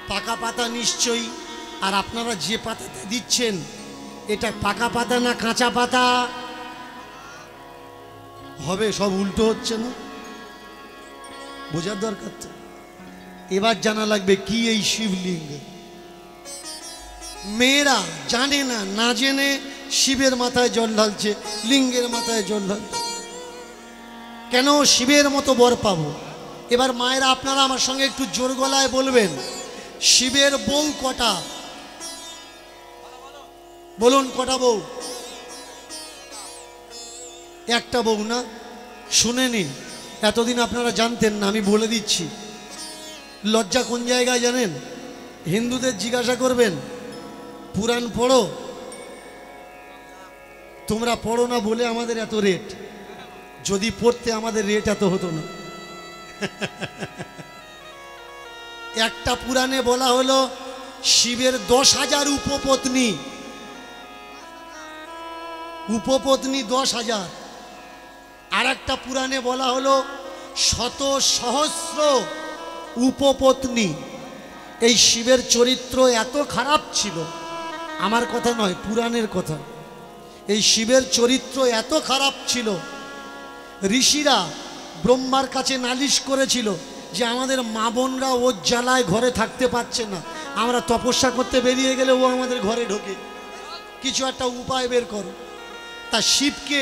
পাকা পাতা নিশ্চয়ই। আর আপনারা যে পাতাতে দিচ্ছেন এটা পাকা পাতা না কাঁচা পাতা হবে? সব উল্টো হচ্ছে না? বোঝার দরকার তো। এবার জানা লাগবে কি এই শিবলিঙ্গ। মেয়েরা জানে না, না জেনে শিবের মাথায় জল ঢালছে, লিঙ্গের মাথায় জল ঢালছে। কেন শিবের মতো বর পাবো? এবার মায়েরা আপনারা আমার সঙ্গে একটু জোর গলায় বলবেন, শিবের বউ কটা? বলুন কটা বউ? একটা বউ না? শুনে নিন, এতদিন আপনারা জানতেন না, আমি বলে দিচ্ছি। লজ্জা কোন জায়গায় জানেন? হিন্দুদের জিজ্ঞাসা করবেন, পুরাণ পড়ো? তোমরা পড়ো না বলে আমাদের এত রেট। যদি পড়তে আমাদের রেট এত হতো না। একটা পুরাণে বলা হলো শিবের 10,000 উপপত্নী। উপপত্নী 10,000। আর একটা পুরাণে বলা হলো শত সহস্র উপপত্নী। এই শিবের চরিত্র এত খারাপ ছিল, আমার কথা নয়, পুরাণের কথা। এই শিবের চরিত্র এত খারাপ ছিল, ঋষিরা ব্রহ্মার কাছে নালিশ করেছিল যে আমাদের মা বোনরা ওর জ্বালায় ঘরে থাকতে পারছে না, আমরা তপস্যা করতে বেরিয়ে গেলে ও আমাদের ঘরে ঢোকে, কিছু একটা উপায় বের করো। তা শিবকে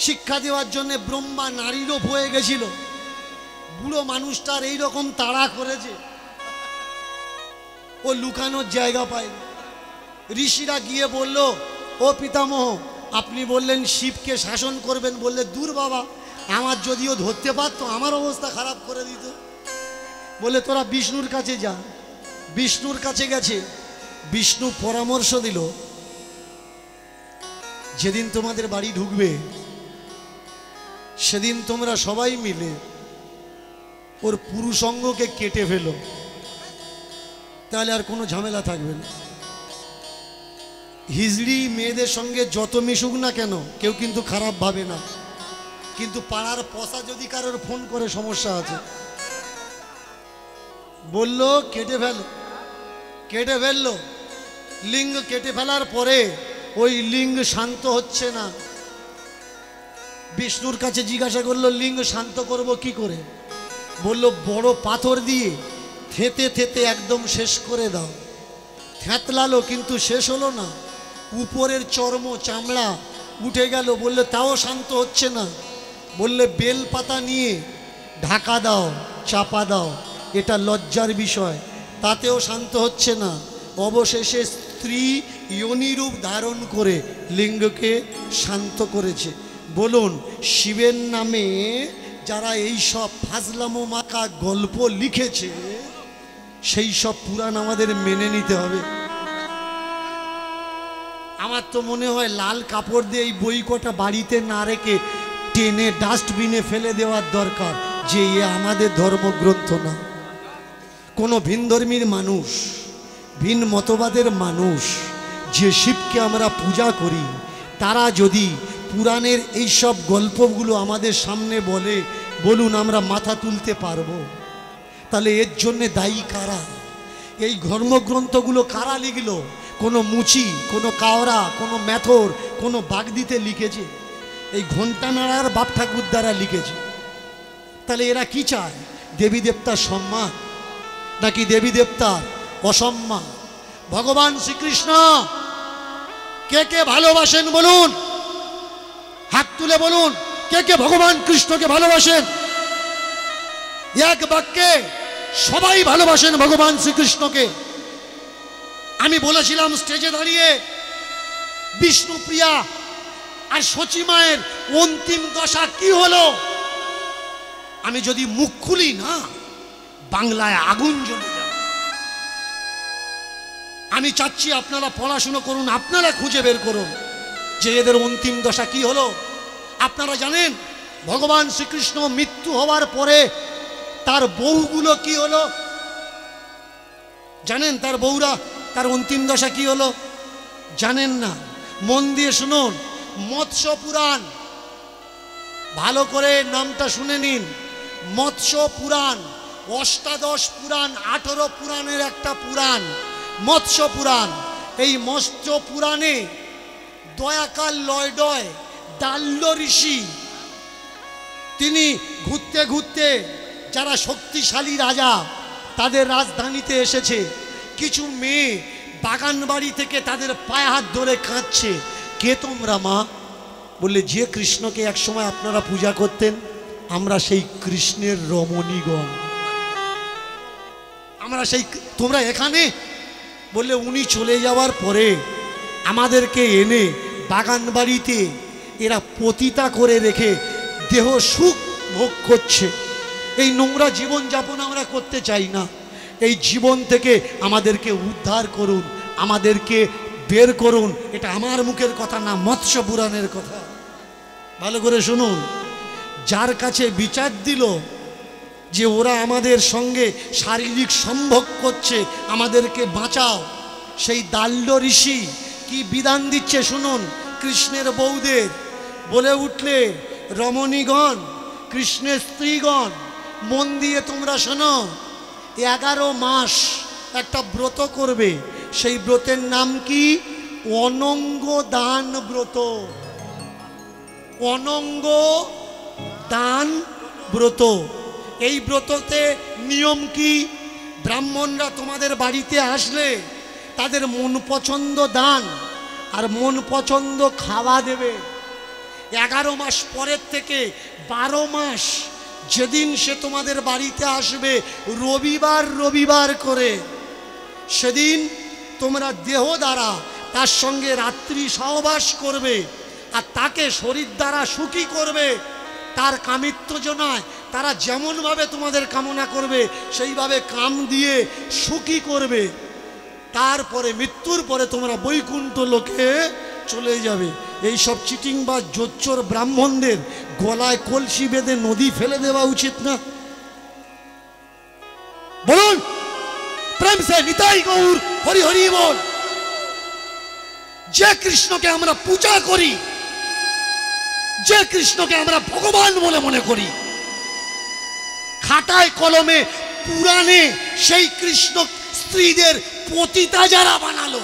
শিক্ষা দেওয়ার জন্য ব্রহ্মা নারী রূপ হয়ে গেছিল। বুড়ো মানুষটার এইরকম তাড়া করেছে, ও লুকানোর জায়গা পায়। ঋষিরা গিয়ে বলল, ও পিতামহ, আপনি বললেন শিবকে শাসন করবেন, বললে দূর বাবা, আমার যদিও ধরতে পারতো আমার অবস্থা খারাপ করে দিত। বলে তোরা বিষ্ণুর কাছে যা। বিষ্ণুর কাছে গেছে, বিষ্ণু পরামর্শ দিল, যেদিন তোমাদের বাড়ি ঢুকবে সেদিন তোমরা সবাই মিলে ওর পুরুষাঙ্গকে কেটে ফেলো, তাহলে আর কোনো ঝামেলা থাকবে না। হিজড়ি মেয়েদের সঙ্গে যত মিশুক না কেন কেউ কিন্তু খারাপ ভাবে না, কিন্তু পাড়ার পশা যদি কারোর ফোন করে সমস্যা আছে, বললো কেটে ফেলো, কেটে ফেললো। লিঙ্গ কেটে ফেলার পরে ওই লিঙ্গ শান্ত হচ্ছে না। বিষ্ণুর কাছে জিজ্ঞাসা করলো, লিঙ্গ শান্ত করব কি করে? বলল বড় পাথর দিয়ে থেতে থেতে একদম শেষ করে দাও। থ্যাতলালো, কিন্তু শেষ হলো না, উপরের চর্ম চামড়া উঠে গেল। বললে তাও শান্ত হচ্ছে না। বললে বেল পাতা নিয়ে ঢাকা দাও, চাপা দাও, এটা লজ্জার বিষয়, তাতেও শান্ত হচ্ছে না। অবশেষে স্ত্রী যোনিরূপ ধারণ করে লিঙ্গকে শান্ত করেছে। বলুন, শিবের নামে যারা এই সব ফাজলামো মাখা গল্প লিখেছে, সেই সব পুরাণ আমাদের মেনে নিতে হবে। আমার তো মনে হয় লাল কাপড় দিয়ে এই বই কটা বাড়িতে না রেখে টেনে ডাস্টবিনে ফেলে দেওয়ার দরকার, যে এ আমাদের ধর্মগ্রন্থ না। কোনো ভিনধর্মীর মানুষ, ভিন মতবাদের মানুষ যে শিবকে আমরা পূজা করি, তারা যদি পুরাণের এই সব গল্পগুলো আমাদের সামনে বলে, বলুন আমরা মাথা তুলতে পারবো? তাহলে এর জন্যে দায়ী কারা? এই ধর্মগ্রন্থগুলো কারা লিখলো? কোনো মুচি, কোনো কাওরা, কোনো মেথর, কোনো বাগদিতে লিখেছে? এই ঘণ্টা নাড়ার বাপ ঠাকুর দ্বারা লিখেছে। তাহলে এরা কি চায়? দেবী দেবতার সম্মান নাকি দেবী দেবতার অসম্মান? ভগবান শ্রীকৃষ্ণ কে কে ভালোবাসেন বলুন? হাত তুলে বলুন, কে কে ভগবান কৃষ্ণকে ভালোবাসেন? এক বাক্যে সবাই ভালোবাসেন ভগবান শ্রীকৃষ্ণকে। আমি বলেছিলাম স্টেজে দাঁড়িয়ে, বিষ্ণুপ্রিয়া আর সচী মায়ের অন্তিম দশা কি হলো? আমি যদি মুখ খুলি না, বাংলায় আগুন জ্বলে যাবে। আমি চাচ্ছি আপনারা পড়াশুনো করুন, আপনারা খুঁজে বের করুন যে এদের অন্তিম দশা কি হলো। আপনারা জানেন ভগবান শ্রীকৃষ্ণ মৃত্যু হওয়ার পরে তার বউগুলো কি হলো? জানেন তার বউরা, তার অন্তিম দশা কি হলো? জানেন না? মন দিয়ে শুনুন, মৎস্য পুরাণ ভালো করে নামটা শুনে নিন। মৎস্য পুরাণ অষ্টাদশ পুরাণ, 18 পুরাণের একটা পুরাণ মৎস্য পুরাণ। এই মৎস্য পুরাণে দয়াকাল লয়ডয় দাল্য ঋষি তিনি ঘুরতে ঘুরতে যারা শক্তিশালী রাজা তাদের রাজধানীতে এসেছে। কিছু মেয়ে বাগান বাড়ি থেকে তাদের পায়ে হাত ধরে কাঁদছে, কে তোমরা মা? বললে যে কৃষ্ণকে একসময় আপনারা পূজা করতেন, আমরা সেই কৃষ্ণের রমণীগণ, আমরা সেই। তোমরা এখানে? বললে উনি চলে যাওয়ার পরে আমাদেরকে এনে বাগান বাড়িতে এরা পতিতা করে রেখে দেহ সুখ ভোগ করছে। এই নোংরা জীবনযাপন আমরা করতে চাই না। এই জীবন থেকে আমাদেরকে উদ্ধার করুন, আমাদেরকে বের করুন। এটা আমার মুখের কথা না, মৎস্য পুরাণের কথা। ভালো করে শুনুন। যার কাছে বিচার দিল যে ওরা আমাদের সঙ্গে শারীরিক সম্ভোগ করছে, আমাদেরকে বাঁচাও, সেই দাল্য ঋষি কি বিধান দিচ্ছে শুনুন। কৃষ্ণের বউদের বলে উঠলে, রমণীগণ, কৃষ্ণের স্ত্রীগণ, মন দিয়ে তোমরা শোনো। 11 মাস একটা ব্রত করবে। সেই ব্রতের নাম কি? অনঙ্গ দান ব্রত। অনঙ্গ দান ব্রত। এই ব্রততে নিয়ম কি? ব্রাহ্মণরা তোমাদের বাড়িতে আসলে তাদের মন পছন্দ দান আর মন পছন্দ খাওয়া দেবে। 11 মাস পরের থেকে 12 মাস যেদিন সে তোমাদের বাড়িতে আসবে রবিবার রবিবার করে, সেদিন তোমরা দেহ দ্বারা তার সঙ্গে রাত্রি সহবাস করবে আর তাকে শরীর দ্বারা সুখী করবে। তার কামিত্ব জনায় তারা যেমনভাবে তোমাদের কামনা করবে সেইভাবে কাম দিয়ে সুখী করবে। তারপরে মৃত্যুর পরে তোমরা বৈকুণ্ঠ লোকে চলে যাবে। এই সব চিটিং বা জোচ্চোর ব্রাহ্মণদের গলায় কলসি বেঁধে নদী ফেলে দেওয়া উচিত না? বলুন প্রেম সে নিতাই গৌর হরি হরি বল। যে কৃষ্ণকে আমরা পূজা করি, যে কৃষ্ণকে আমরা ভগবান বলে মনে করি, খাতায় কলমে পুরাণে সেই কৃষ্ণ স্ত্রীদের পতিতা যারা বানালো,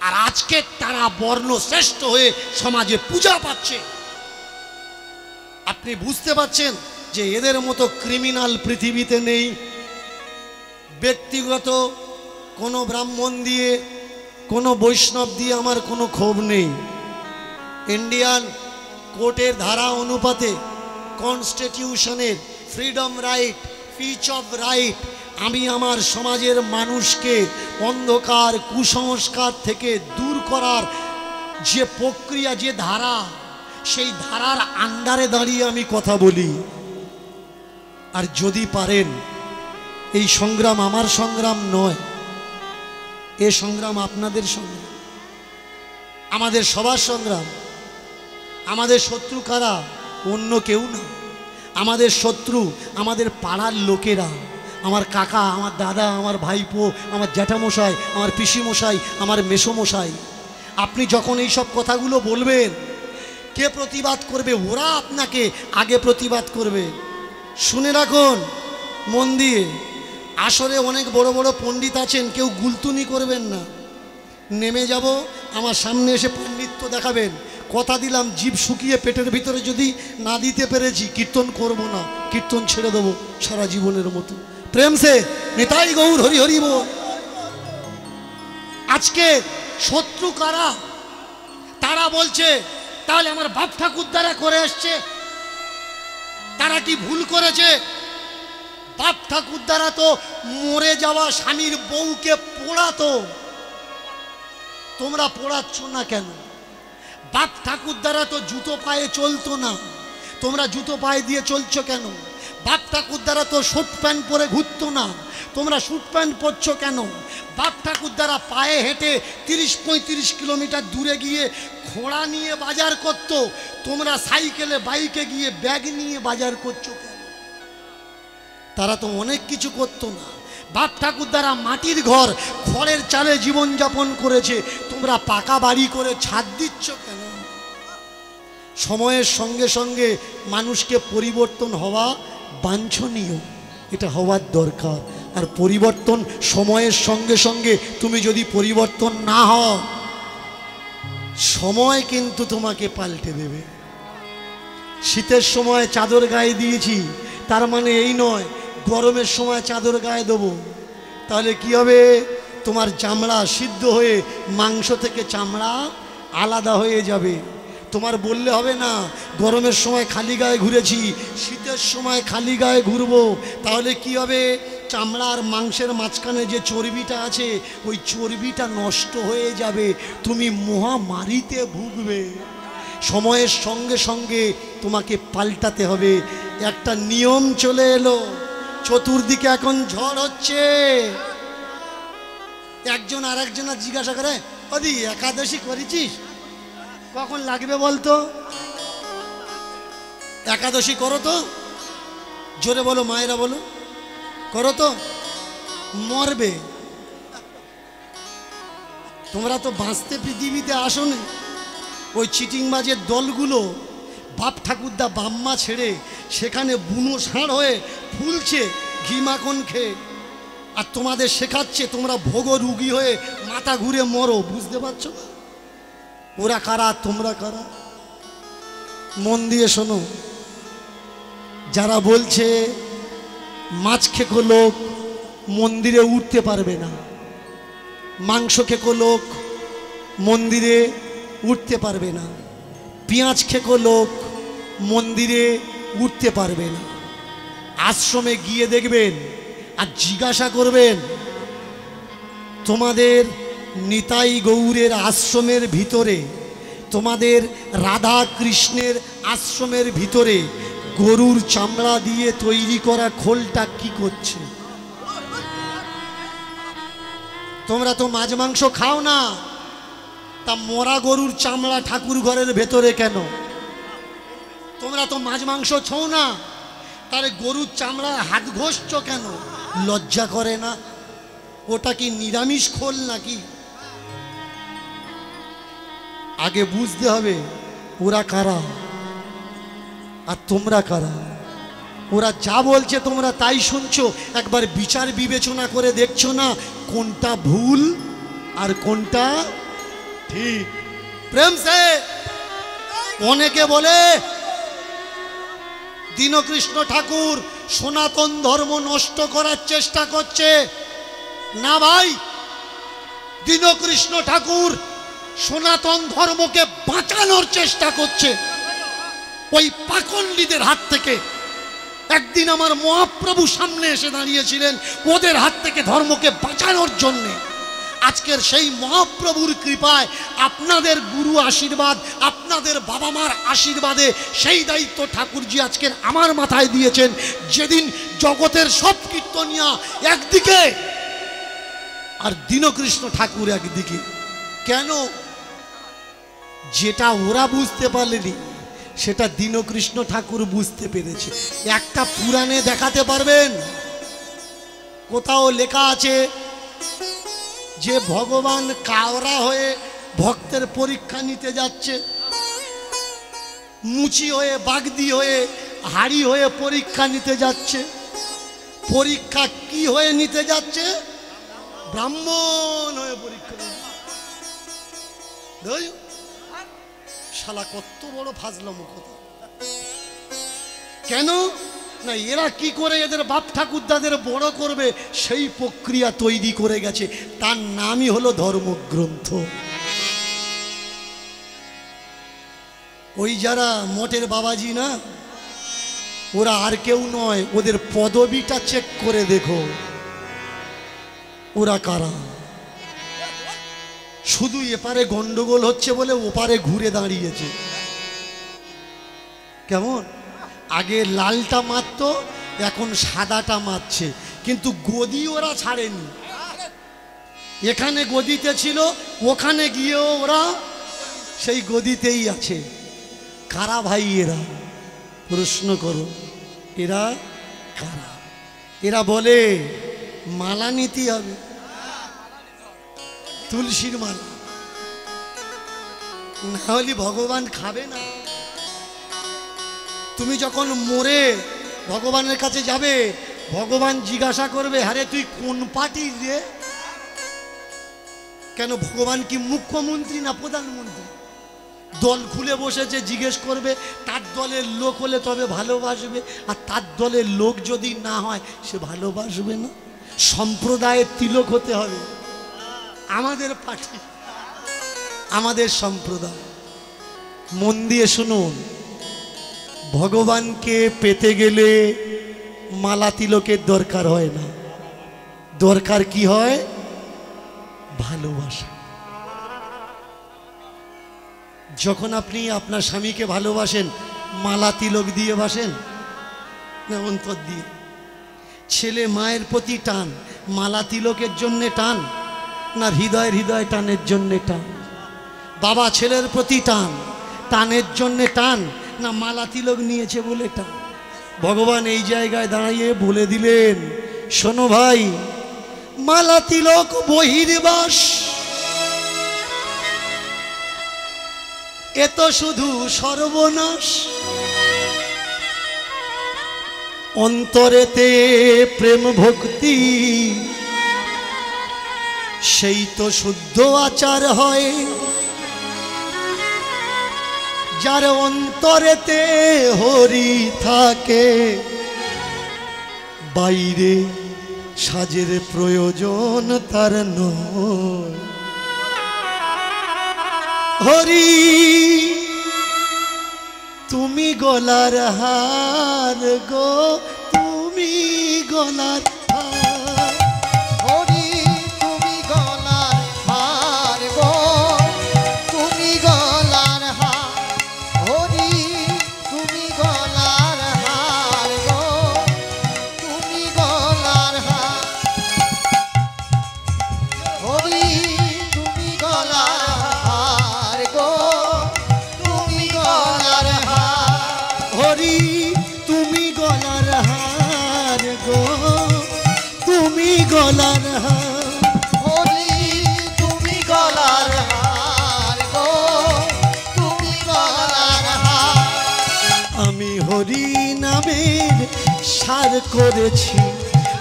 আর আজকে তারা বর্ণ শ্রেষ্ঠ হয়ে সমাজে পূজা পাচ্ছে। আপনি বুঝতে পারছেন যে এদের মতো ক্রিমিনাল পৃথিবীতে নেই। ব্যক্তিগত কোনো ব্রাহ্মণ দিয়ে, কোনো বৈষ্ণব দিয়ে আমার কোনো ক্ষোভ নেই। ইন্ডিয়ান কোর্টের ধারা অনুপাতে, কনস্টিটিউশনের freedom right, speech of right, আমি আমার সমাজের মানুষকে অন্ধকার কুসংস্কার থেকে দূর করার যে প্রক্রিয়া, যে ধারা, সেই ধারার আন্ডারে দাঁড়িয়ে আমি কথা বলি। আর যদি পারেন, এই সংগ্রাম আমার সংগ্রাম নয়, এ সংগ্রাম আপনাদের সংগ্রাম, আমাদের সবার সংগ্রাম। আমাদের শত্রু কারা? অন্য কেউ না। আমাদের শত্রু আমাদের পাড়ার লোকেরা, আমার কাকা, আমার দাদা, আমার ভাইপো, আমার জ্যাঠামশাই, আমার পিসিমশাই, আমার মেসোমশাই। আপনি যখন এই সব কথাগুলো বলবেন, কে প্রতিবাদ করবে? ওরা আপনাকে আগে প্রতিবাদ করবে। শুনে রাখুন মন দিয়ে, আসরে অনেক বড় বড় পণ্ডিত আছেন, কেউ গুলতুনি করবেন না। নেমে যাব, আমার সামনে এসে পাণ্ডিত্য দেখাবেন, কথা দিলাম জিভ শুকিয়ে পেটের ভিতরে যদি না দিতে পেরেছি কীর্তন করব না, কীর্তন ছেড়ে দেবো সারা জীবনের মতো। প্রেম সে নিতাই গৌর হরি হরি বল। আজকে শত্রু কারা? তারা বলছে তাহলে আমার বাপ ঠাকুর দ্বারা করে আসছে, তারা কি ভুল করেছে? বাপ ঠাকুর দ্বারা তো মরে যাওয়া স্বামীর বউকে পোড়াতো, তোমরা পোড়াচ্ছ না কেন? বাপ ঠাকুর দ্বারা তো জুতো পায়ে চলতো না, তোমরা জুতো পায়ে দিয়ে চলছো কেন? বাপ ঠাকুর দ্বারা তো স্যুট প্যান্ট পরে ঘুরতো না, তোমরা স্যুট প্যান্ট পরছো কেন? বাপ ঠাকুর দ্বারা পায়ে হেঁটে 30-35 কিলোমিটার দূরে গিয়ে ঘোড়া নিয়ে বাজার করতো, তোমরা সাইকেলে বাইকে গিয়ে ব্যাগ নিয়ে বাজার করছো কেন? তারা তো অনেক কিছু করতো না। বাপ ঠাকুর দ্বারা মাটির ঘর, খড়ের চালে জীবনযাপন করেছে, তোমরা পাকা বাড়ি করে ছাদ দিচ্ছ কেন? সময়ের সঙ্গে সঙ্গে মানুষকে পরিবর্তন হওয়া বাঞ্ছনীয়, এটা হওয়ার দরকার। আর পরিবর্তন সময়ের সঙ্গে সঙ্গে তুমি যদি পরিবর্তন না হও, সময় কিন্তু তোমাকে পাল্টে দেবে। শীতের সময় চাদর গায়ে দিয়েছি, তার মানে এই নয় গরমের সময় চাদর গায়ে দেবো। তাহলে কি হবে? তোমার চামড়া সিদ্ধ হয়ে মাংস থেকে চামড়া আলাদা হয়ে যাবে। তোমার বললে হবে না গরমের সময় খালি গায়ে ঘুরেছি, শীতের সময় খালি গায়ে ঘুরবো। তাহলে কি হবে? চামড়া আর মাংসের মাঝখানে যে চর্বিটা আছে, ওই চর্বিটা নষ্ট হয়ে যাবে, তুমি মহামারীতে ভুগবে। সময়ের সঙ্গে সঙ্গে তোমাকে পাল্টাতে হবে। একটা নিয়ম চলে এলো, চতুর্দিকে এখন ঝড় হচ্ছে। একজন আর একজনের জিজ্ঞাসা করে, ওদি একাদশী করেছিস? কখন লাগবে বলতো? একাদশী করো তো, জোরে বলো মায়েরা বলো, করো তো, মরবে। তোমরা তো বাঁচতে পৃথিবীতে আসোনি। ওই চিটিংবাজের দলগুলো বাপ ঠাকুরদা বাম্মা ছেড়ে সেখানে বুনো ষাঁড় হয়ে ফুলছে ঘি মাখন খেয়ে, আর তোমাদের শেখাচ্ছে তোমরা ভোগ রুগী হয়ে মাথা ঘুরে মরো। বুঝতে পারছো? ওরা কারা, তোমরা কারা? মন দিয়ে শোনো। যারা বলছে মাছ খেকো লোক মন্দিরে উঠতে পারবে না, মাংস খেকো লোক মন্দিরে উঠতে পারবে না, পেঁয়াজ খেকো লোক মন্দিরে উঠতে পারবে না, আশ্রমে গিয়ে দেখবেন আর জিজ্ঞাসা করবেন, তোমাদের নিতাই গৌরের আশ্রমের ভিতরে, তোমাদের রাধা কৃষ্ণের আশ্রমের ভিতরে গরুর চামড়া দিয়ে তৈরি করা খোলটা কি করছে? তোমরা তো মাছ মাংস খাও না, তা মরা গরুর চামড়া ঠাকুর ঘরের ভেতরে কেন? তোমরা তো মাছ মাংস ছোও না, তাহলে গরুর চামড়া হাত ঘষছ কেন? লজ্জা করে না? ওটা কি নিরামিষ খোল নাকি? আগে বুঝতে হবে ওরা কারা আর তোমরা কারা। ওরা যা বলছে তোমরা তাই শুনছো, একবার বিচার বিবেচনা করে দেখছো না কোনটা ভুল আর কোনটা ঠিক। প্রেম সে অনেকে বলে দীনকৃষ্ণ ঠাকুর সনাতন ধর্ম নষ্ট করার চেষ্টা করছে। না ভাই, দীনকৃষ্ণ ঠাকুর সনাতন ধর্মকে বাঁচানোর চেষ্টা করছে ওই পাকন্ডীদের হাত থেকে। একদিন আমার মহাপ্রভু সামনে এসে দাঁড়িয়েছিলেন ওদের হাত থেকে ধর্মকে বাঁচানোর জন্যে। আজকের সেই মহাপ্রভুর কৃপায়, আপনাদের গুরু আশীর্বাদ, আপনাদের বাবা মার আশীর্বাদে সেই দায়িত্ব ঠাকুরজি আজকের আমার মাথায় দিয়েছেন। যেদিন জগতের সব কীর্তনিয়া একদিকে আর দীনকৃষ্ণ ঠাকুর একদিকে। কেন? যেটা ওরা বুঝতে পারলেনি সেটা দীনকৃষ্ণ ঠাকুর বুঝতে পেরেছে। একটা পুরাণে দেখাতে পারবেন কোথাও লেখা আছে যে ভগবান কাওড়া হয়ে ভক্তের পরীক্ষা নিতে যাচ্ছে, মুচি হয়ে বাগদি হয়ে হাড়ি হয়ে পরীক্ষা নিতে যাচ্ছে। পরীক্ষা কি হয়ে নিতে যাচ্ছে? ব্রাহ্মণ হয়ে পরীক্ষা। শালা কত বড় ফাজলামো কথা! কেন না এরা কি করে এদের বাপ ঠাকুরদাদের বড় করবে সেই প্রক্রিয়া তৈরি করে গেছে। তার নামই হলো ধর্মগ্রন্থ। ওই যারা মঠের বাবাজি না, ওরা আর কেউ নয়, ওদের পদবিটা চেক করে দেখো ওরা কারা। শুধু এপারে গন্ডগোল হচ্ছে বলে ওপারে ঘুরে দাঁড়িয়েছে। কেমন? আগে লালটা মারত, এখন সাদাটা মারছে, কিন্তু গদি ওরা ছাড়েনি। এখানে গদিতে ছিল, ওখানে গিয়েও ওরা সেই গদিতেই আছে। কারা ভাই এরা? প্রশ্ন করো, এরা কারা? এরা বলে মালা নিতে হবে, তুলসীর মালা, না হলে ভগবান খাবে না। তুমি যখন মরে ভগবানের কাছে যাবে, ভগবান জিজ্ঞাসা করবে, আরে তুই কোন পার্টির রে? কেন ভগবান কি মুখ্যমন্ত্রী না প্রধানমন্ত্রী? দল খুলে বসেছে, জিজ্ঞেস করবে তার দলের লোক হলে তবে ভালোবাসবে, আর তার দলের লোক যদি না হয় সে ভালোবাসবে না। সম্প্রদায়ের তিলক হতে হবে। আমাদের পার্টি, আমাদের সম্প্রদায়। মন দিয়ে শুনুন, ভগবানকে পেতে গেলে মালা তিলকের দরকার হয় না, দরকার কি হয়? ভালোবাসা। যখন আপনি আপনার স্বামীকে ভালোবাসেন, মালা তিলক দিয়ে বাসেন না অন্তর দিয়ে? ছেলে মায়ের প্রতি টান মালা তিলকের জন্যে টান না হৃদয় টানের জন্যে টান? বাবা ছেলের প্রতি টান টানের জন্যে টান না মালা তিলক নিয়েছে বলে টান? ভগবান এই জায়গায় দাঁড়িয়ে বলে দিলেন, শোনো ভাই, মালা তিলক বহির্বাস, এ তো শুধু সর্বনাশ। অন্তরেতে প্রেম ভক্তি, সেই তো শুদ্ধ আচার হয়। যার অন্তরেতে হরি থাকে, বাইরে সাজের প্রয়োজন তার নয়। হরি তুমি গলার হার গো, তুমি গলার হার। হরি তুমি গলার হার গো, তুমি গলার হার। হরি তুমি গলার হার গো, তুমি গলার হার। হরি তুমি গলার হার গো, তুমি গলার হার। হরি তুমি গলার হার গো, তুমি গলার হার। হরি তুমি গলার হার গো, তুমি গলার হার। আমি হরি নামের সার করেছি,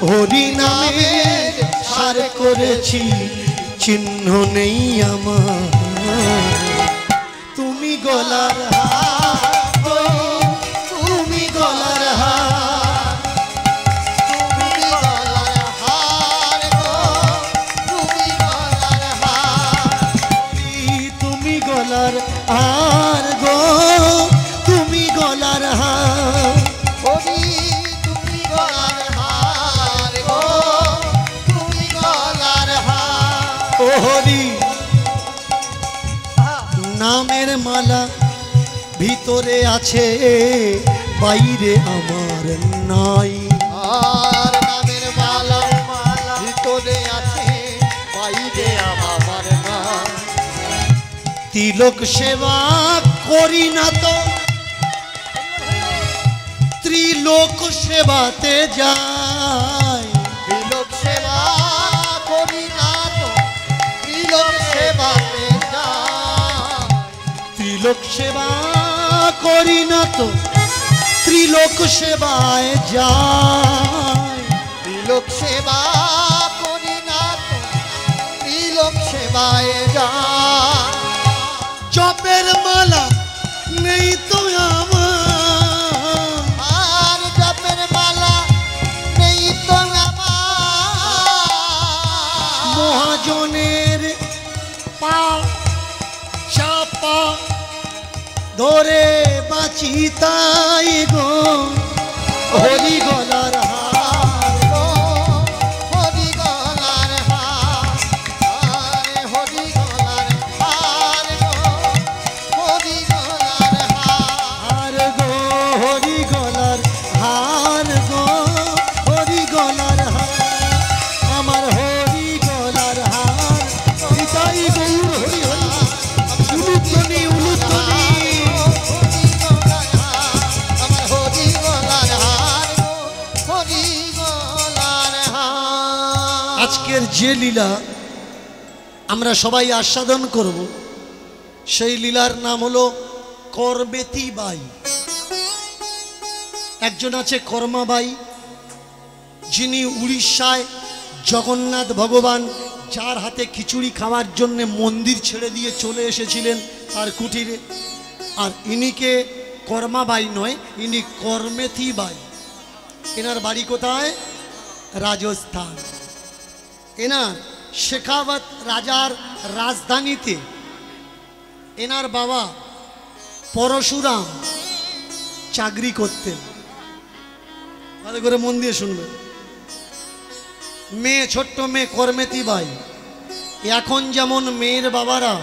হরি নামের সার করেছি, চিহ্ন নেই আমার। তুমি গলার হার গো, তুমি গলার হার। তুমি গলার হার গো, তুমি গলার হার। তুমি গলার হার গো, তুমি গলার হার। হরি তুমি গলার হার গো, তুমি গলার হার। ও হরি নামের মালা ভিতরে আছে, বাইরে আমার নাই। আর নামের মালা ভিতরে আছে, বাইরে আমার নাম। তিলক সেবা করি না তো ত্রিলোক সেবাতে যাই। তিলক সেবা করি না তো তিলক সেবাতে যাই। ত্রিলোক সেবা করি না তো ত্রিলোক সেবায় যাই। তিলক সেবা করি না তো তিলক সেবায় যাই। জপের মালা নেই তো আমার, আর জপের মালা নেই তো আমার। মহাজনের পা চাপা ধরে বাঁচি তাই গো, হরি গলার হার গো, হরি গলার হার। আরে হরি গলার হার গো, হরি গলার হার। হার গো, হরি গলার হার গো, হরি গলার হার। আমার হরি গলার হার, পিতাই গৌর হরি হরি। উলুধ্বনি উলুধ্বনি। হরি গলার হার, আমার হরি গলার হার গো, হরি গলার হার। আজকের যে লীলা আমরা সবাই আস্বাদন করব, সেই লীলার নাম হলো করবেতি বাই। একজন আছে কর্মাবাই, যিনি উড়িষ্যায় জগন্নাথ ভগবান যার হাতে খিচুড়ি খাওয়ার জন্য মন্দির ছেড়ে দিয়ে চলে এসেছিলেন তার কুটিরে। আর ইনিকে কর্মাবাই নয়, ইনি কর্মেথি বাই। এনার বাড়ি কোথায়? রাজস্থান। এনার শেখাওয়াত রাজার রাজধানীতে এনার বাবা পরশুরাম চাকরি করতেন। ভালো করে মন দিয়ে শুনবেন। মেয়ে, ছোট্ট মেয়ে কর্মেতি বাই। এখন যেমন মেয়ের বাবারা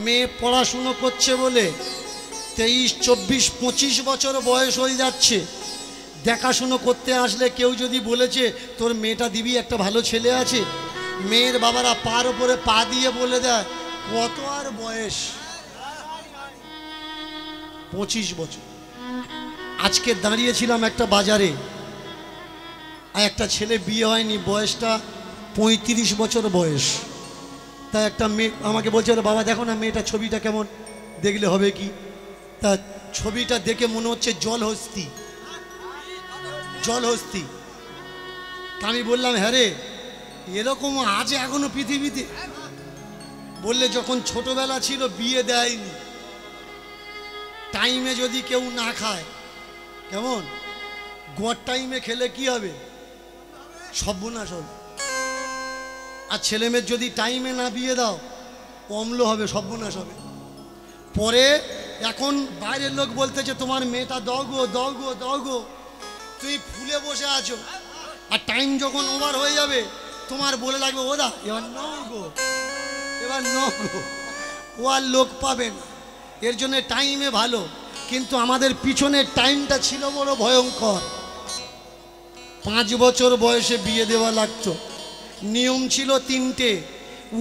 মেয়ে পড়াশুনো করছে বলে 23, 24, 25 বছর বয়স হয়ে যাচ্ছে, দেখাশুনো করতে আসলে কেউ যদি বলেছে তোর মেয়েটা দিবি, একটা ভালো ছেলে আছে, মেয়ের বাবারা পার উপরে পা দিয়ে বলে দেয় কত আর বয়স, 25 বছর। আজকে দাঁড়িয়েছিলাম একটা বাজারে, আর একটা ছেলে বিয়ে হয়নি, বয়সটা 35 বছর বয়স। তা একটা মেয়ে আমাকে বলছে বাবা দেখো না মেয়েটা, ছবিটা কেমন, দেখলে হবে কি? তা ছবিটা দেখে মনে হচ্ছে জলহস্তি, জলহস্তি। তা আমি বললাম হ্যাঁ রে, এরকম আছে এখনো পৃথিবীতে? বললে যখন ছোটবেলা ছিল বিয়ে দেয়নি, টাইমে যদি কেউ না খায়, কেমন গড় টাইমে খেলে কি হবে? সর্বনাশ হবে। আর ছেলেমেয়ের যদি টাইমে না বিয়ে দাও অম্ল হবে, সর্বনাশ হবে। পরে এখন বাইরের লোক বলতেছে তোমার মেয়েটা দাও গো, দাও গো, দাও গো, তুমি ফুলে বসে আছো, আর টাইম যখন ওভার হয়ে যাবে তোমার বলে লাগবে ও দা এবার নাও গো, এবার নাও গো, ও আর লোক পাবে না। এর জন্য টাইমে ভালো, কিন্তু আমাদের পিছনের টাইমটা ছিল বড় ভয়ঙ্কর। 5 বছর বয়সে বিয়ে দেওয়া লাগতো। নিয়ম ছিল 3টে: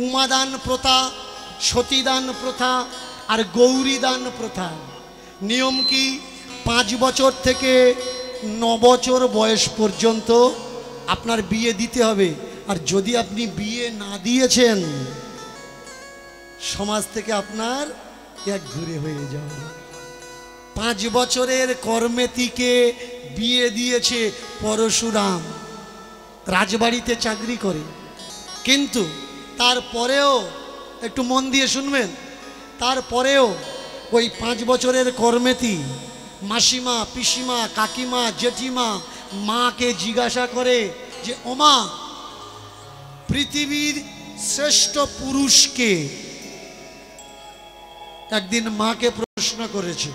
উমাদান প্রথা, সতীদান প্রথা আর গৌরীদান প্রথা। নিয়ম কি? 5 বছর থেকে 9 বছর বয়স পর্যন্ত আপনার বিয়ে দিতে হবে। আর যদি আপনি বিয়ে না দিয়েছেন সমাজ থেকে আপনার এক ঘুরে হয়ে যাবে। 5 বছরের কর্মেতিকে বিয়ে দিয়েছে পরশুরাম, রাজবাড়িতে চাকরি করে। কিন্তু তারপরেও একটু মন দিয়ে শুনবেন, তারপরেও ওই 5 বছরের কর্মেতি মাসিমা, পিসিমা, কাকিমা, জেঠিমা মাকে জিজ্ঞাসা করে যে ওমা পৃথিবীর শ্রেষ্ঠ পুরুষকে? একদিন মাকে প্রশ্ন করেছে,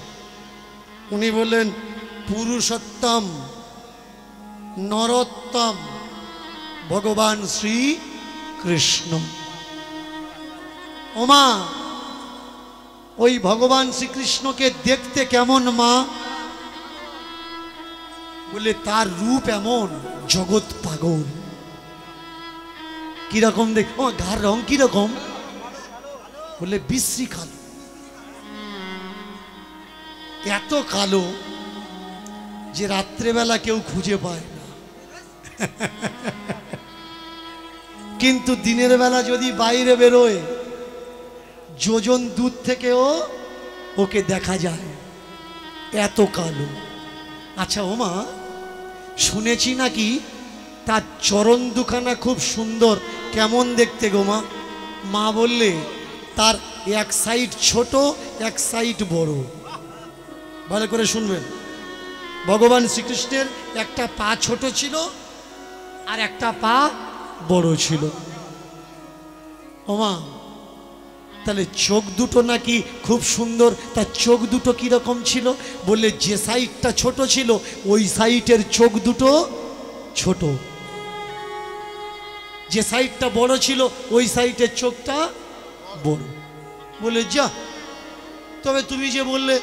উনি বললেন পুরুষোত্তম নরোত্তম ভগবান শ্রী কৃষ্ণ। ওমা ওই ভগবান শ্রীকৃষ্ণকে দেখতে কেমন মা? বলে তার রূপ এমন জগৎ পাগল। কিরকম দেখ? ও গার রং কিরকম? বলে বিশ্রী কালো, এত কালো যে রাত্রেবেলা কেউ খুঁজে পায় না। কিন্তু দিনের বেলা যদি বাইরে বেরোয় যোজন দূর থেকেও ওকে দেখা যায়, এত কালো। আচ্ছা ওমা শুনেছি নাকি তার চরণ দুখানা খুব সুন্দর, কেমন দেখতে গো মা? মা বললে তার এক সাইড ছোট, এক সাইড বড়। ভালো করে শুনবেন, ভগবান শ্রীকৃষ্ণের একটা পা ছোট ছিল আর একটা পা বড় ছিল। ওমা তাহলে চোখ দুটো নাকি খুব সুন্দর, তার চোখ দুটো কিরকম ছিল? বললে যে সাইডটা ছোট ছিল ওই সাইডের চোখ দুটো ছোট, যে সাইডটা বড় ছিল ওই সাইডের চোখটা বড়। বলে যা, তবে তুমি যে বললে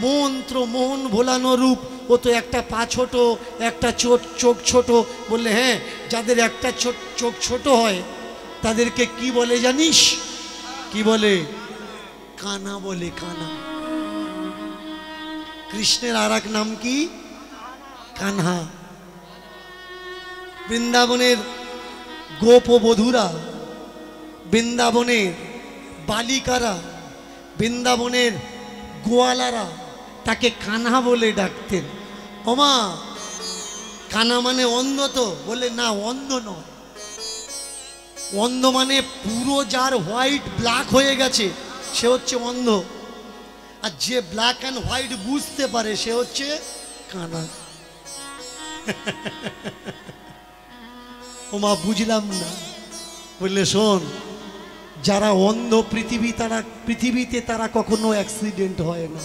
মন্ত্র মোহন ভোলানো রূপ, ও তো একটা পা ছোট একটা চোখ ছোট। বললে হ্যাঁ, যাদের একটা চোখ ছোট হয় তাদেরকে কি বলে জানিস? কি বলে? কানা বলে, কানা। কৃষ্ণের আর এক নাম কি? কানহা। বৃন্দাবনের গোপবধূরা, বৃন্দাবনের বালিকারা, বৃন্দাবনের গোয়ালারা তাকে কানহা বলে ডাকতেন। ওমা কানা মানে অন্ধ তো? বলে না, অন্ধ নয়। অন্ধ মানে পুরো যার হোয়াইট ব্ল্যাক হয়ে গেছে সে হচ্ছে অন্ধ, আর যে ব্ল্যাক অ্যান্ড হোয়াইট বুঝতে পারে সে হচ্ছে কানা। ওমা বুঝলাম না। বললে শোন, যারা অন্ধ পৃথিবীতে তারা কখনো অ্যাক্সিডেন্ট হয় না।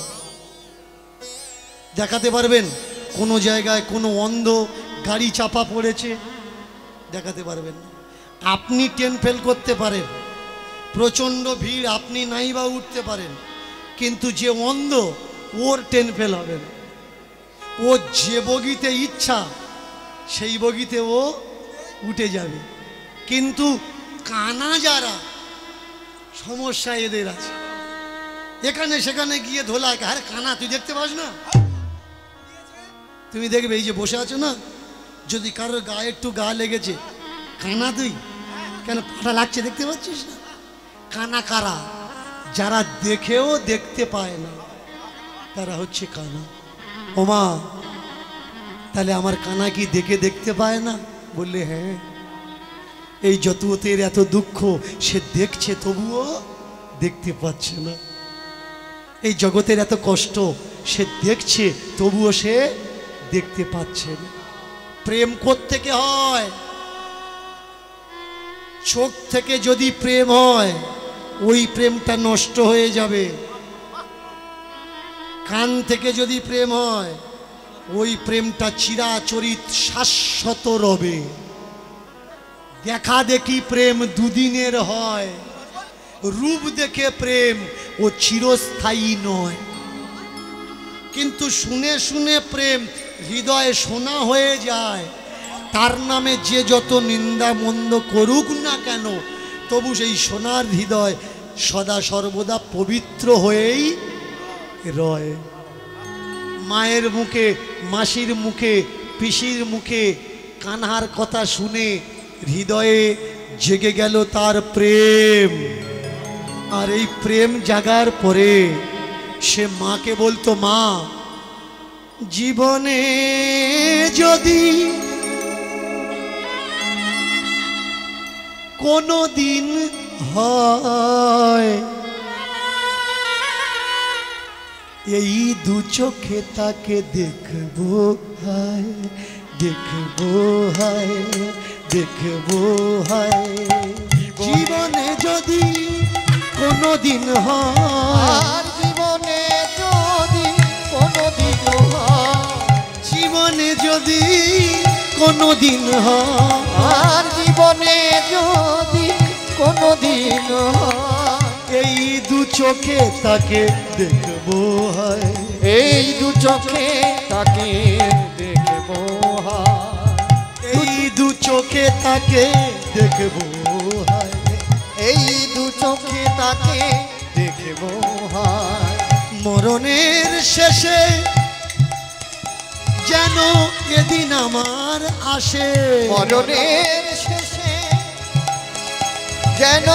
দেখাতে পারবেন কোনো জায়গায় কোনো অন্ধ গাড়ি চাপা পড়েছে? দেখাতে পারবেন না। আপনি ট্রেন ফেল করতে পারেন, প্রচণ্ড ভিড়, আপনি নাই বা উঠতে পারেন, কিন্তু যে অন্ধ ওর ট্রেন ফেল হবে না। ও যে বগিতে ইচ্ছা সেই বগিতে ও উঠে যাবে। কিন্তু কানা যারা, সমস্যা এদের আছে। এখানে সেখানে গিয়ে ধোলা, আরে কানা তুই দেখতে পাস না? তুমি দেখবে এই যে বসে আছো না, যদি কারোর গায়ে একটু গা লেগেছে, কানা তুই কেন পাটা লাগছে দেখতে পাচ্ছিস না? কানা কারা? যারা দেখেও দেখতে পায় না তারা হচ্ছে কানা। ওমা তাহলে আমার কানা কি দেখে দেখতে পায় না? বললে হ্যাঁ। এই যতুতের এত দুঃখ, সে দেখছে তবুও দেখতে পাচ্ছে না। এই জগতের এত কষ্ট, সে দেখছে তবুও সে দেখতে পাচ্ছে না। প্রেম কোত্থেকে হয়? চোখ থেকে যদি প্রেম হয় ওই প্রেমটা নষ্ট হয়ে যাবে। কান থেকে যদি প্রেম হয় ওই প্রেমটা চিরাচরিত শাশ্বত রবে। দেখা দেখি প্রেম দুদিনের হয়, রূপ দেখে প্রেম ও চিরস্থায়ী নয়। কিন্তু শুনে শুনে প্রেম হৃদয়ে শোনা হয়ে যায়। তার নামে যে যত নিন্দা মন্দ করুক না কেন, তবু সেই সোনার হৃদয় সদা সর্বদা পবিত্র হয়েই রয়। মায়ের মুখে, মাসির মুখে, পিসির মুখে কানহার কথা শুনে হৃদয়ে জেগে গেল তার প্রেম। আর এই প্রেম জাগার পরে সে মাকে বলতো, মা জীবনে যদি কোনো দিন হয়, এই দু চোখে তাকে দেখবো হায়, দেখবো হায়, দেখবো হায়। জীবনে যদি কোনো দিন হয়, জীবনে যদি কোনো দিন হয়, জীবনে যদি কোনো দিন হয়, আর জীবনে যদি কোনো দিন হয়, এই দু চোখে তাকে দেখবো হায়, এই দু চোখে তাকে দেখবো হায়, এই দু চোখে তাকে দেখবো হায়, এই দু চোখে তাকে দেখবো হায়। মরণের শেষে যেন এদিন আমার আসে, মরণের শেষে যেন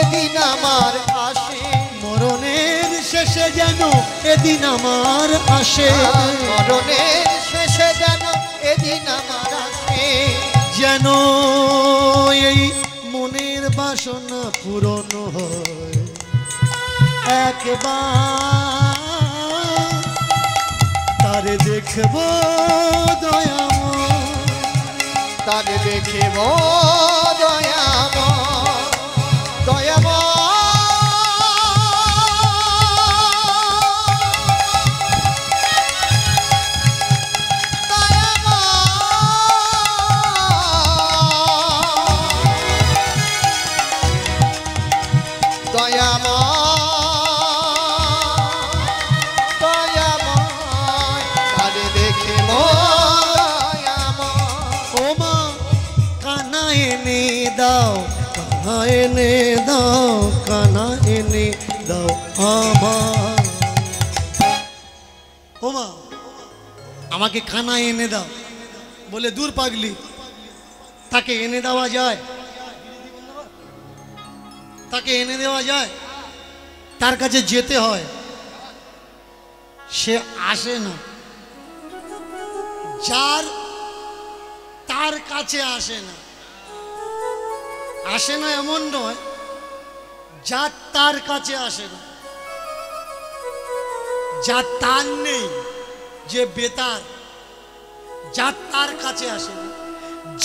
এদিন আমার আসে, মরণের শেষে যেন এদিন আমার আসে, মরণের শেষে যেন এদিন আমার আসে, যেন এই মনের বাসনা পূরণ হয় একবার, তারে দেখবো দয়াময়, তারে দেখব দয়াময়, দয়াময়, কানা এনে দাও, কানা এনে দাও আমার। ওমা আমাকে কানা এনে দাও। বলে দূর পাগলি, তাকে এনে দেওয়া যায়? তাকে এনে দেওয়া যায়? তার কাছে যেতে হয়, সে আসে না। যার তার কাছে আসে না, আসে না এমন নয়, যার তার কাছে আসে না, যার তার নেই, যে বেতার, যার তার কাছে আসে না,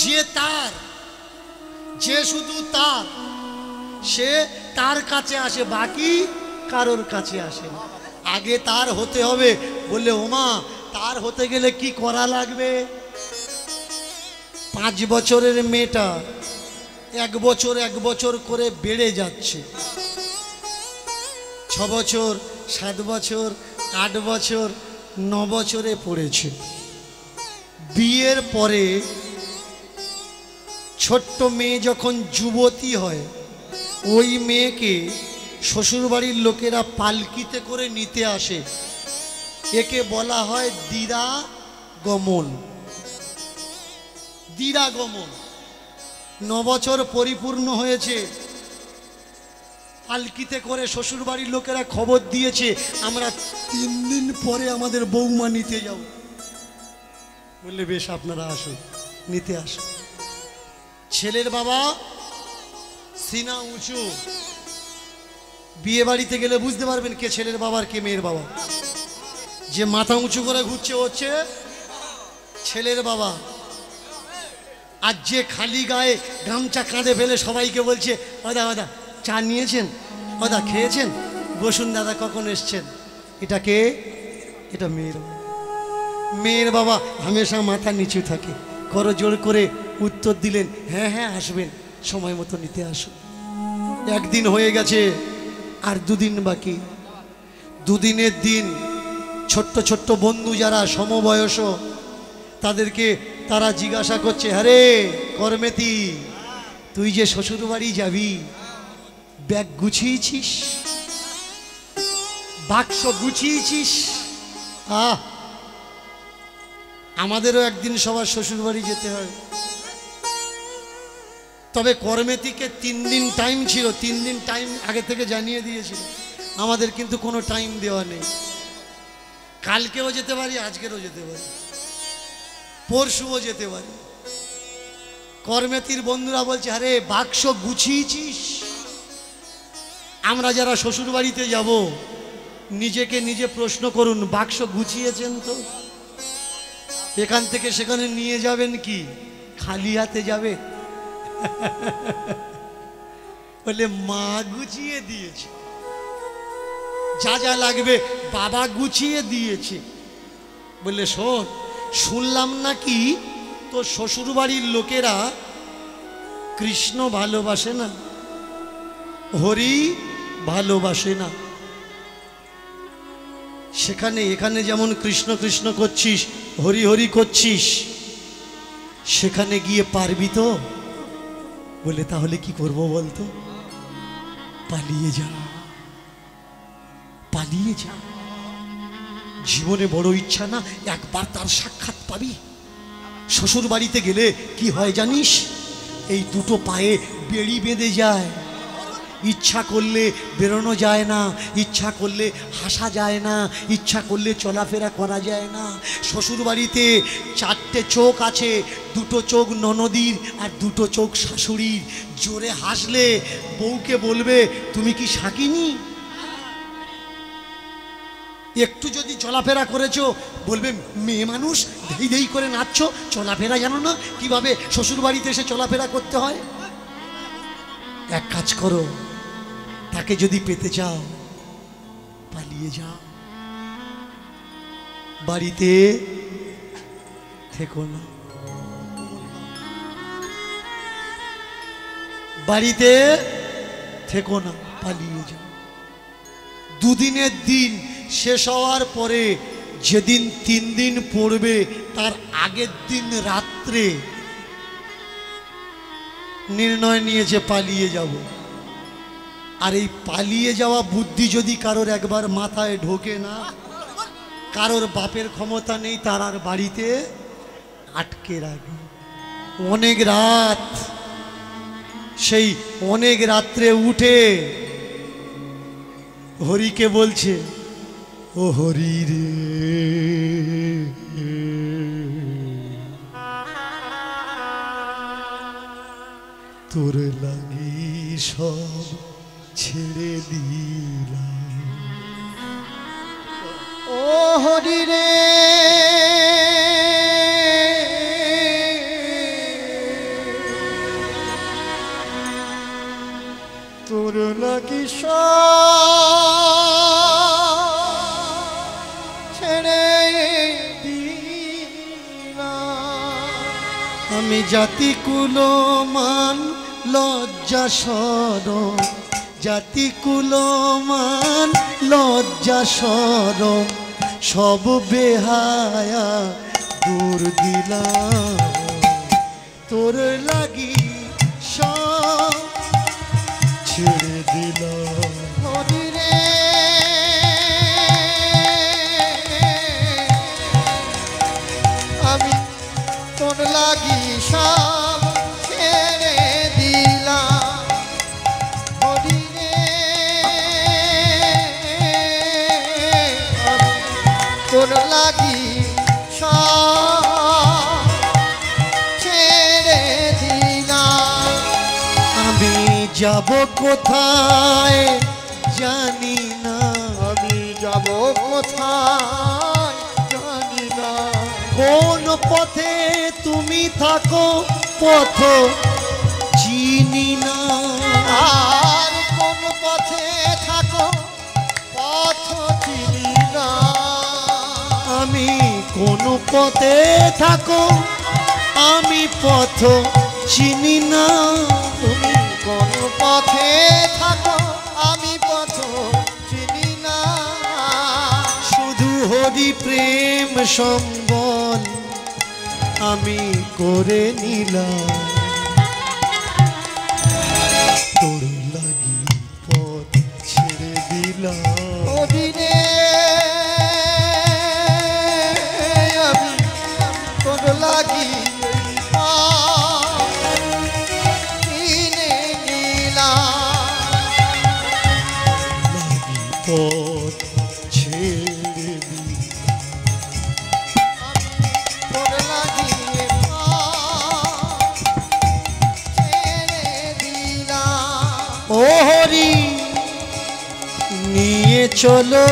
যে তার, যে শুধু তার, সে তার কাছে আসে, বাকি কারোর কাছে আসে না। আগে তার হতে হবে। বললে ওমা তার হতে গেলে কি করা লাগবে? 5 বছরের মেয়েটা 1 বছর 1 বছর করে বেড়ে যাচ্ছে, 6 বছর, 7 বছর, 8 বছর, 9 বছরে পড়েছে। বিয়ের পরে ছোট্ট মেয়ে যখন যুবতী হয়, ওই মেয়েকে শ্বশুরবাড়ির লোকেরা পালকিতে করে নিতে আসে। একে বলা হয় দিরাগমন। দিরাগমন। 9 বছর পরিপূর্ণ হয়েছে, পালকিতে করে শ্বশুরবাড়ির লোকেরা খবর দিয়েছে আমরা 3 দিন পরে আমাদের বৌমা নিতে যাব। বললে বেশ, আপনারা আসুন, নিতে আসুন। ছেলের বাবা সিনা উঁচু, বিয়ে বাড়িতে গেলে বুঝতে পারবেন কে ছেলের বাবা আর কে মেয়ের বাবা। যে মাথা উঁচু করে ঘুরছে হচ্ছে ছেলের বাবা, আর যে খালি গায়ে গামছা কাঁধে ফেলে সবাইকে বলছে দাদা দাদা চা নিয়েছেন, দাদা খেয়েছেন, বসুন দাদা কখন এসছেন, এটা কে? এটা মেয়ের বাবা। মেয়ের বাবা হামেশা মাথা নিচু থাকে। করো জোর করে উত্তর দিলেন, হ্যাঁ হ্যাঁ আসবেন, সময় মতো নিতে আসুন। 1 দিন হয়ে গেছে, আর 2 দিন বাকি। 2 দিনের দিন ছোট্ট ছোট্ট বন্ধু যারা সমবয়স, তাদেরকে তারা জিজ্ঞাসা করছে, আরে করমেতি, তুই যে শ্বশুর বাড়ি যাবি, ব্যাগ গুছিয়েছিস, বাক্স গুছিয়েছিস? আমাদেরও একদিন সবার শ্বশুর বাড়ি যেতে হয়। তবে করমেতিকে 3 দিন টাইম ছিল, 3 দিন টাইম আগে থেকে জানিয়ে দিয়েছিল। আমাদের কিন্তু কোনো টাইম দেওয়া নেই। কালকেও যেতে পারি, আজকেরও যেতে পারি, পরশুও যেতে পারি। করমেতির বন্ধুরা বলছে, আরে বাক্স গুছিয়েছিস? আমরা যারা শ্বশুর বাড়িতে যাব, নিজেকে নিজে প্রশ্ন করুন, বাক্স গুছিয়েছেন তো? এখান থেকে সেখানে নিয়ে যাবেন কি খালি হাতে যাবে? বলে মা গুছিয়ে দিয়েছে, যা যা লাগবে বাবা গুছিয়ে দিয়েছে। বললে শোন, শুনলাম নাকি তো শ্বশুর বাড়ির লোকেরা কৃষ্ণ ভালোবাসে না, হরি ভালোবাসে না। সেখানে এখানে যেমন কৃষ্ণ কৃষ্ণ করছিস, হরি হরি করছিস, সেখানে গিয়ে পারবি তো? বলে তাহলে কি করব বলতো? পালিয়ে যা, পালিয়ে যা। জীবনে বড় ইচ্ছা না একবার তার সাক্ষাৎ পাবি? শ্বশুর বাড়িতে গেলে কি হয় জানিস? এই দুটো পায়ে বেড়ি বেঁধে যায়, ইচ্ছা করলে বেরোনো যায় না, ইচ্ছা করলে হাসা যায় না, ইচ্ছা করলে চলাফেরা করা যায় না। শ্বশুর বাড়িতে 4টে চোখ আছে, 2টো চোখ ননদির আর 2টো চোখ শাশুড়ির। জোরে হাসলে বউকে বলবে তুমি কি শাকিনি? একটু যদি চলাফেরা করেছো বলবে মেয়ে মানুষ, ধেই ধেই করে নাচছো, চলাফেরা জানো না কিভাবে শ্বশুর বাড়িতে এসে চলাফেরা করতে হয়? এক কাজ করো, তাকে যদি পেতে চাও পালিয়ে যাও, বাড়িতে থেকো না, বাড়িতে থেকো না, পালিয়ে যাও। 2 দিনের দিন শেষ হওয়ার পরে যেদিন 3 দিন পড়বে, তার আগের দিন রাত্রে নির্ণয় নিয়েছে পালিয়ে যাব। আর এই পালিয়ে যাওয়া বুদ্ধি যদি কারোর একবার মাথায় ঢোকে না, কারোর বাপের ক্ষমতা নেই তার আর বাড়িতে আটকে রাখবে। অনেক রাত, সেই অনেক রাত্রে উঠে হরিকে বলছে, ও হরি রে, তোর লাগি সব ছেড়ে দিলাম। ও হরি রে তোর লাগি ছেড়ে দিলাম। আমি জাতি কুলমান লজ্জা সরম, জাতি কুলমান লজ্জা সরম সব বেহায়া দূর দিলাম। তোর লাগি সব ছেড়ে দিলাম। হরি রে আমি তোর লাগি সব ছেড়ে দিলাম। হরি রে আমি তোর লাগি সব ছেড়ে দিলাম। আমি যাব কোথায় জানি না, আমি যাব কোথায় জানি না। কোন পথে তুমি থাকো পথ চিনি না। আর কোন পথে থাকো পথ চিনি না। আমি কোন পথে থাকো আমি পথ চিনি না। তুমি কোন পথে থাকো আমি পথ চিনি না। শুধু হরি প্রেম সম্বল আমি করে নিলাম। তোর লাগি পথ ছেড়ে দিলাম। হরি রে আমি তোর লাগি চিনে নিলাম। লাগি পথ ছেড়ে দিলাম। তোর লাগি ছেড়ে দিলাম। ও হরি নিয়ে চলো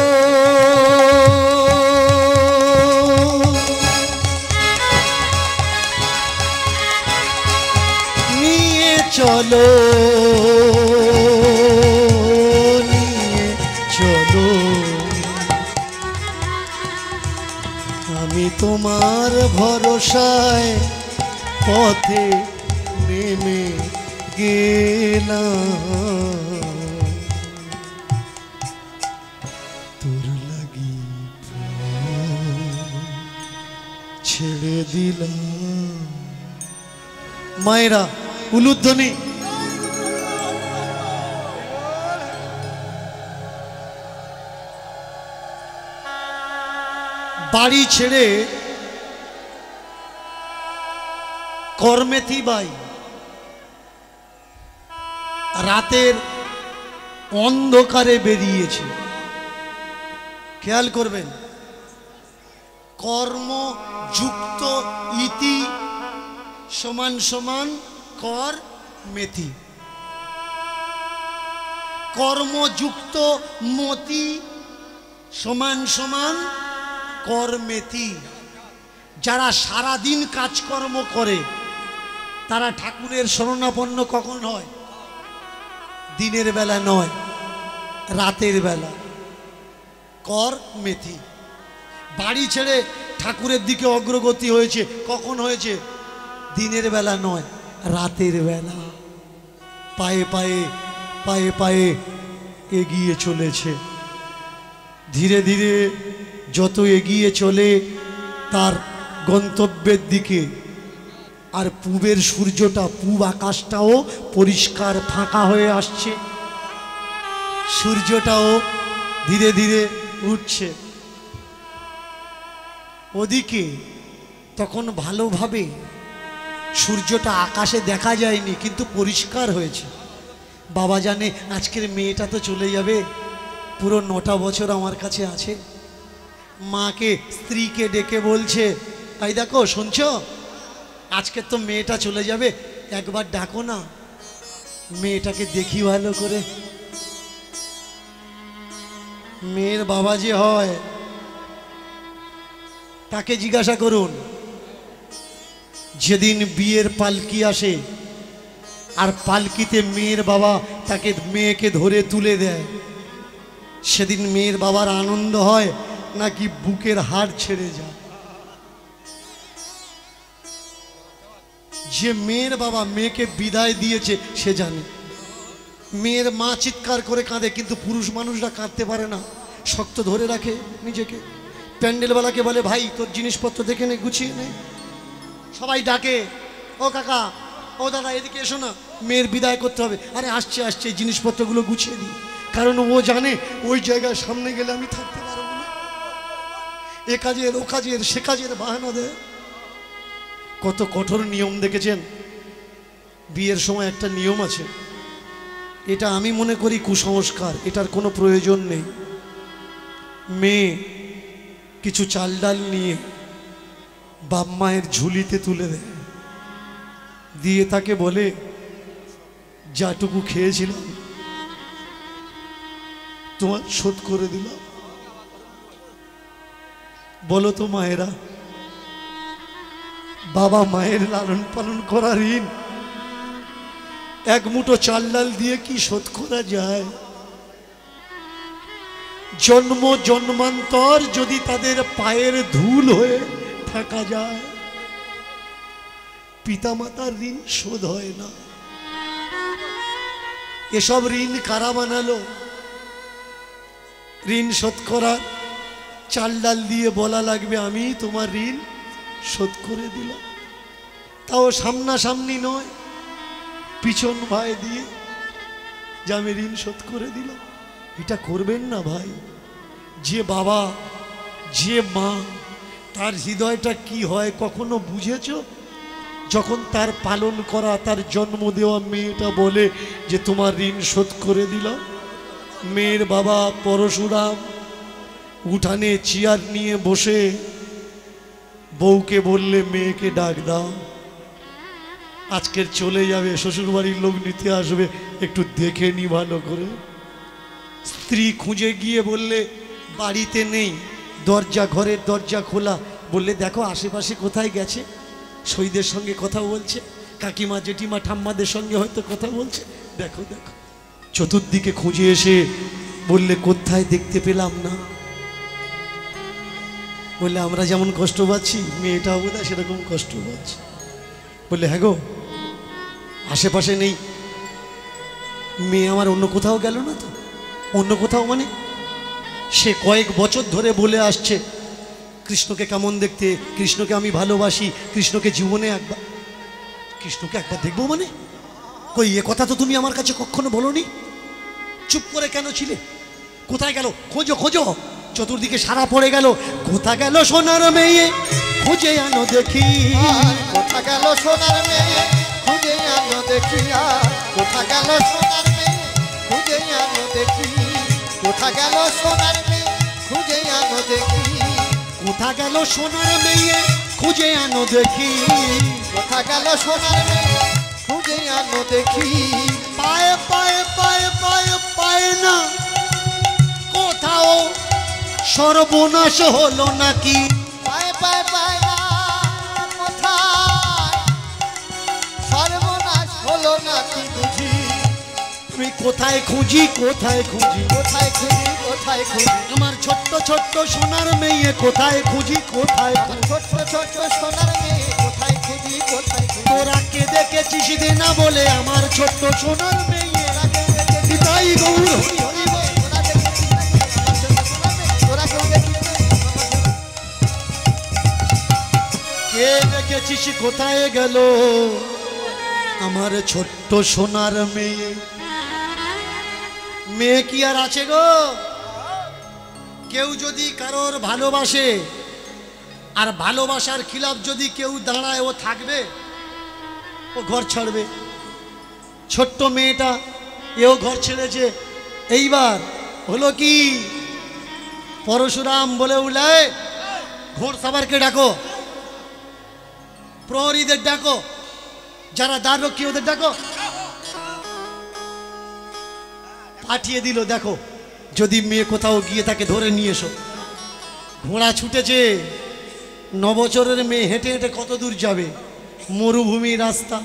নিয়ে চলো নিয়ে চলো। আমি তোমার ভরসায় পথে নেমে গেলাম। তোর লাগি ছেড়ে দিলাম। মায়েরা উলুধ্বনি। বাড়ি ছেড়ে কর্মেথি বাই রাতের অন্ধকারে বেরিয়েছে। খেয়াল করবেন, কর্মযুক্ত ইতি সমান সমান কর মেথি, কর্মযুক্ত মতি সমান সমান কর মেথি। যারা সারাদিন কাজকর্ম করে তারা ঠাকুরের শরণাপন্ন কখন হয়? দিনের বেলা নয়, রাতের বেলা। কর মেথি। বাড়ি ছেড়ে ঠাকুরের দিকে অগ্রগতি হয়েছে কখন হয়েছে? দিনের বেলা নয়, রাতের বেলা। পায়ে পায়ে পায়ে পায়ে এগিয়ে চলেছে। ধীরে ধীরে যত এগিয়ে চলে তার গন্তব্যের দিকে, আর পূবের সূর্যটা, পূব আকাশটাও পরিষ্কার ফাঁকা হয়ে আসছে, সূর্যটাও ধীরে ধীরে উঠছে। ওদিকে তখন ভালোভাবে সূর্যটা আকাশে দেখা যায়নি, কিন্তু পরিষ্কার হয়েছে। বাবা জানে আজকের মেয়েটা তো চলে যাবে, পুরো 9টা বছর আমার কাছে আছে। মাকে, স্ত্রীকে ডেকে বলছে, এই দেখো শুনছো, আজকে তো মেয়েটা চলে যাবে, একবার ডাকো না। মেয়েটাকে দেখি ভালো করে। মেয়ের বাবা যে হয় তাকে জিজ্ঞাসা করুন, যেদিন বিয়ের পালকি আসে আর পালকিতে মেয়ের বাবা তাকে মেয়েকে ধরে তুলে দেয়, সেদিন মেয়ের বাবার আনন্দ হয় নাকি বুকের হাড় ছেড়ে যায়? যে মেয়ের বাবা মেয়েকে বিদায় দিয়েছে সে জানে। মেয়ের মা চিৎকার করে কাঁদে, কিন্তু পুরুষ মানুষরা কাঁদতে পারে না, শক্ত ধরে রাখে নিজেকে। প্যান্ডেলওয়ালাকে বলে, ভাই তোর জিনিসপত্র দেখে নে, গুছিয়ে নে। সবাই ডাকে, ও কাকা, ও দাদা, এদিকে এসো না, মেয়ের বিদায় করতে হবে। আরে আসছে আসছে, এই জিনিসপত্রগুলো গুছিয়ে দিই, কারণ ও জানে ওই জায়গায় সামনে গেলে আমি থাকতে পারবো না। এ কাজের ও কাজের সে কাজের বাহানা দেয়। কত কঠোর নিয়ম দেখেছেন? বিয়ের সময় একটা নিয়ম আছে, এটা আমি মনে করি কুসংস্কার, এটার কোনো প্রয়োজন নেই। মেয়ে কিছু চাল ডাল নিয়ে বাপ মায়ের ঝুলিতে তুলে দেয়, দিয়ে তাকে বলে, যাটুকু খেয়েছিলাম তোমার শোধ করে দিলাম। বলো তো মায়েরা, বাবা মায়ের লালন পালন করা ঋণ এক মুঠো চাল ডাল দিয়ে কি শোধ করা যায়? জন্ম জন্মান্তর যদি তাদের পায়ের ধুল হয়ে থাকা যায়, পিতামাতার ঋণ শোধ হয় না। এসব ঋণ কারা বানালো? ঋণ শোধ করার চাল ডাল দিয়ে বলা লাগবে, আমি তোমার ঋণ শোধ করে দিলাম। তাও সামনাসামনি নয়, পিছন ভাই দিয়ে যে আমি ঋণ শোধ করে দিলাম। এটা করবেন না ভাই। যে বাবা যে মা, তার হৃদয়টা কি হয় কখনো বুঝেছ? যখন তার পালন করা, তার জন্ম দেওয়া মেয়েটা বলে যে তোমার ঋণ শোধ করে দিলাম। মেয়ের বাবা পরশুরাম উঠানে চেয়ার নিয়ে বসে বউকে বললে, মেয়েকে ডাক দাও, আজকের চলে যাবে, শ্বশুরবাড়ির লোক নিতে আসবে, একটু দেখে নি ভালো করে। স্ত্রী খুঁজে গিয়ে বললে, বাড়িতে নেই, দরজা, ঘরের দরজা খোলা। বললে, দেখো আশেপাশে কোথায় গেছে, সৈদের সঙ্গে কথা বলছে, কাকিমা জেঠিমা ঠাম্মাদের সঙ্গে হয়তো কথা বলছে, দেখো দেখো। চতুর্দিকে খুঁজে এসে বললে, কোথায় দেখতে পেলাম না। বললে, আমরা যেমন কষ্ট পাচ্ছি মেয়েটাও বোধহয় সেরকম কষ্ট পাচ্ছে। বললে, হ্যাঁ গো, আশেপাশে নেই। মেয়ে আমার অন্য কোথাও গেল না তো? অন্য কোথাও মানে? সে কয়েক বছর ধরে বলে আসছে, কৃষ্ণকে কেমন দেখতে, কৃষ্ণকে আমি ভালোবাসি, কৃষ্ণকে জীবনে একবার, কৃষ্ণকে একবার দেখবো মানে? কই, এ কথা তো তুমি আমার কাছে কখনো বলোনি। চুপ করে কেন ছিলে? কোথায় গেল? খোঁজো খোঁজো। চতুর্দিকে সারা পড়ে গেল। কোথা গেল সোনার মেয়ে, খুঁজে আনো দেখি। কোথা গেল সোনার মেয়ে, খুঁজে আনো দেখি। কোথা গেল সোনার মেয়ে, খুঁজে আনো দেখি। কোথা গেল সোনার মেয়ে, খুঁজে আনো দেখি। কোথা গেল সোনার মেয়ে, খুঁজে আনো দেখি। কোথা গেল সোনার মেয়ে, খুঁজে আনো দেখি। পায়ে পায়ে পায়ে পায়ে পায়ে না কোথাও সর্বনাশ হলো নাকি? পায়ে পায়ে পায়ে না কোথায় সর্বনাশ হলো নাকি বুঝি? আমি কোথায় খুঁজি, কোথায় খুঁজি, কোথায় খুঁজি, কোথায় খুঁজি? আমার ছোট্ট ছোট্ট সোনার মেয়ে কোথায় খুঁজি, কোথায় খুঁজি? ছোট্ট ছোট্ট সোনার মেয়ে কোথায় খুঁজি, কোথায় খুঁজি? তোরা কে দেখেছিস দে না বলে আমার ছোট্ট সোনার মেয়ে। তাই গৌর হরি হরি বল। তোরা দেখেছিস নাকি আমার ছোট্ট সোনার মেয়ে? তোরা কেউ দেখিস নাকি? কে দেখেছিস কোথায় গেল আমার ছোট্ট সোনার মেয়ে? মেয়ে কি আর আছে গো? কেউ যদি কারোর ভালোবাসে আর ভালোবাসার খিলাফ যদি কেউ দাঁড়ায়, ও থাকবে? ও ঘর ছাড়বে। ছোট্ট মেয়েটা এও ঘর ছেড়েছে। এইবার হলো কি, পরশুরাম বলে উঠলে, ঘোড় সাবারকে ডাকো, প্রহরীদের ডাকো, যারা দ্বাররক্ষী ওদের ডাকো। পাঠিয়ে দিল, দেখো যদি মেয়ে কোথাও গিয়ে তাকে ধরে নিয়ে এসো। ঘোড়া ছুটেছে, 9 বছরের মেয়ে হেঁটে হেঁটে কত দূর যাবে? মরুভূমির রাস্তা,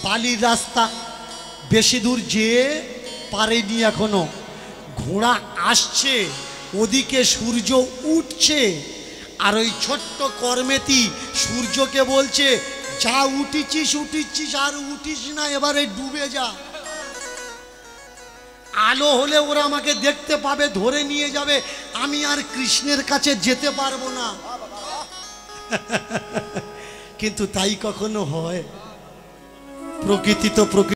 বালির রাস্তা, বেশি দূর যেয়ে পারেনি এখনো। ঘোড়া আসছে, ওদিকে সূর্য উঠছে, আর ওই ছোট্ট কর্মেতি সূর্যকে বলছে, যা উঠিছিস উঠিছিস, আর উঠিস না, এবারে ডুবে যা। আলো হলে ওরা আমাকে দেখতে পাবে, ধরে নিয়ে যাবে, আমি আর কৃষ্ণের কাছে যেতে পারবো না। কিন্তু তাই কখনো হয়? প্রকৃতি তো প্রকৃতি।